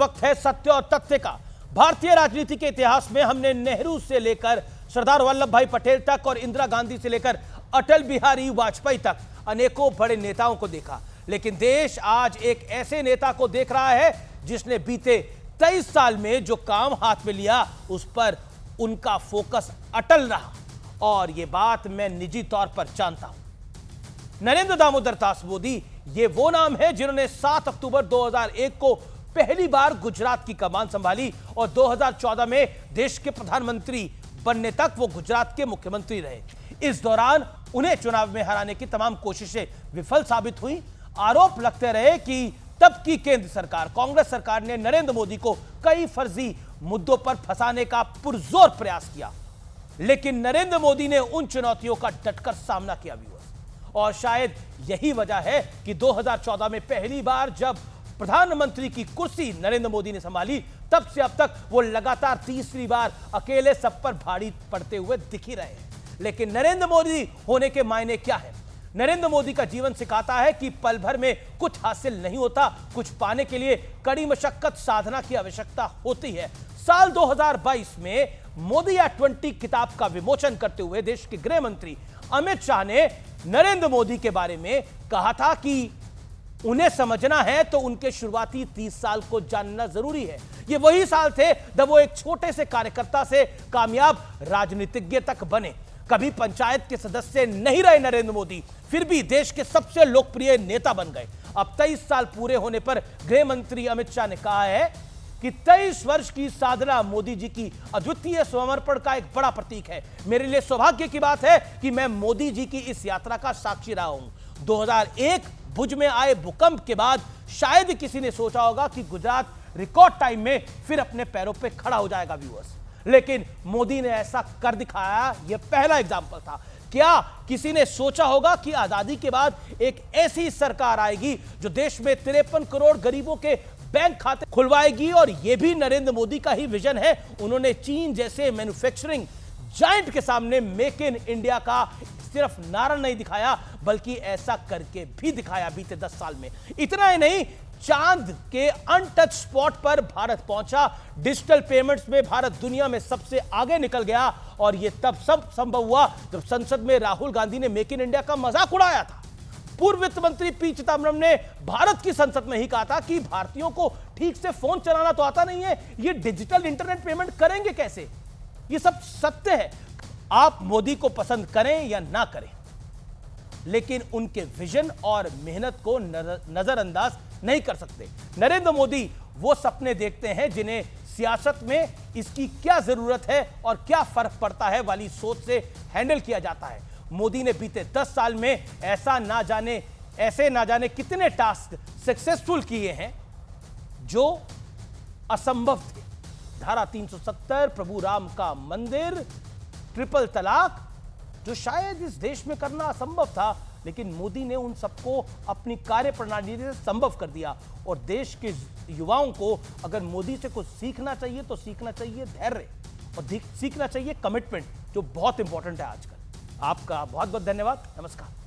वक्त है सत्य और तथ्य का। भारतीय राजनीति के इतिहास में हमने नेहरू से लेकर सरदार वल्लभ भाई पटेल तक और इंदिरा गांधी से लेकर अटल बिहारी वाजपेयी तक अनेकों बड़े नेताओं को देखा, लेकिन देश आज एक ऐसे नेता को देख रहा है जिसने बीते 23 साल में जो काम हाथ में लिया उस पर उनका फोकस अटल रहा। और यह बात मैं निजी तौर पर जानता हूं। नरेंद्र दामोदर दास मोदी ये वो नाम है जिन्होंने 7 अक्टूबर 2001 को पहली बार गुजरात की कमान संभाली और 2014 में देश के प्रधानमंत्री बनने तक वो गुजरात के मुख्यमंत्री रहे। इस दौरान उन्हें चुनाव में हराने की तमाम कोशिशें विफल साबित हुई। आरोप लगते रहे कि तब की केंद्र सरकार कांग्रेस सरकार ने नरेंद्र मोदी को कई फर्जी मुद्दों पर फंसाने का पुरजोर प्रयास किया, लेकिन नरेंद्र मोदी ने उन चुनौतियों का डटकर सामना किया भी। और शायद यही वजह है कि 2014 में पहली बार जब प्रधानमंत्री की कुर्सी नरेंद्र मोदी ने संभाली तब से अब तक वो लगातार तीसरी बार अकेले सब पर भारी पड़ते हुए दिख ही रहे हैं। लेकिन नरेंद्र मोदी होने के मायने क्या है? नरेंद्र मोदी का जीवन सिखाता है कि पल भर में कुछ हासिल नहीं होता, कुछ पाने के लिए कड़ी मशक्कत साधना की आवश्यकता होती है। साल 2022 में मोदी एट 20 किताब का विमोचन करते हुए देश के गृह मंत्री अमित शाह ने नरेंद्र मोदी के बारे में कहा था कि उन्हें समझना है तो उनके शुरुआती 30 साल को जानना जरूरी है। ये वही साल थे जब वो एक छोटे से कार्यकर्ता से कामयाब राजनीतिज्ञ तक बने। कभी पंचायत के सदस्य नहीं रहे नरेंद्र मोदी, फिर भी देश के सबसे लोकप्रिय नेता बन गए। अब 23 साल पूरे होने पर गृह मंत्री अमित शाह ने कहा है कि 23 वर्ष की साधना मोदी जी की अद्वितीय समर्पण का एक बड़ा प्रतीक है। मेरे लिए सौभाग्य की बात है कि मैं मोदी जी की इस यात्रा का साक्षी रहा हूं। 2001 भुज में आए भूकंप के बाद शायद किसी ने सोचा होगा कि गुजरात रिकॉर्ड टाइम में फिर अपने पैरों पे खड़ा हो जाएगा व्यूअर्स, लेकिन मोदी ने ऐसा कर दिखाया। यह पहला एग्जाम्पल था। क्या किसी ने सोचा होगा कि आजादी के बाद एक ऐसी सरकार आएगी जो देश में 53 करोड़ गरीबों के बैंक खाते खुलवाएगी? और यह भी नरेंद्र मोदी का ही विजन है। उन्होंने चीन जैसे मैन्युफैक्चरिंग जायंट के सामने मेक इन इंडिया का सिर्फ नारा नहीं दिखाया, बल्कि ऐसा करके भी दिखाया बीते 10 साल में। इतना ही नहीं, चांद के अनटच स्पॉट पर भारत पहुंचा। डिजिटल पेमेंट्स में भारत दुनिया में सबसे आगे निकल गया और यह तब सब संभव हुआ जब संसद में राहुल गांधी ने मेक इन इंडिया का मजाक उड़ाया था। पूर्व वित्त मंत्री पी चिदंबरम ने भारत की संसद में ही कहा था कि भारतीयों को ठीक से फोन चलाना तो आता नहीं है, ये डिजिटल इंटरनेट पेमेंट करेंगे कैसे? ये सब सत्य है। आप मोदी को पसंद करें या ना करें, लेकिन उनके विजन और मेहनत को नजरअंदाज नहीं कर सकते। नरेंद्र मोदी वो सपने देखते हैं जिन्हें सियासत में इसकी क्या जरूरत है और क्या फर्क पड़ता है वाली सोच से हैंडल किया जाता है। मोदी ने बीते 10 साल में ऐसे ना जाने कितने टास्क सक्सेसफुल किए हैं जो असंभव थे। धारा 370, प्रभु राम का मंदिर, ट्रिपल तलाक, जो शायद इस देश में करना असंभव था, लेकिन मोदी ने उन सबको अपनी कार्य प्रणाली से संभव कर दिया। और देश के युवाओं को अगर मोदी से कुछ सीखना चाहिए तो सीखना चाहिए धैर्य और सीखना चाहिए कमिटमेंट, जो बहुत इंपॉर्टेंट है आजकल। आपका बहुत बहुत धन्यवाद। नमस्कार।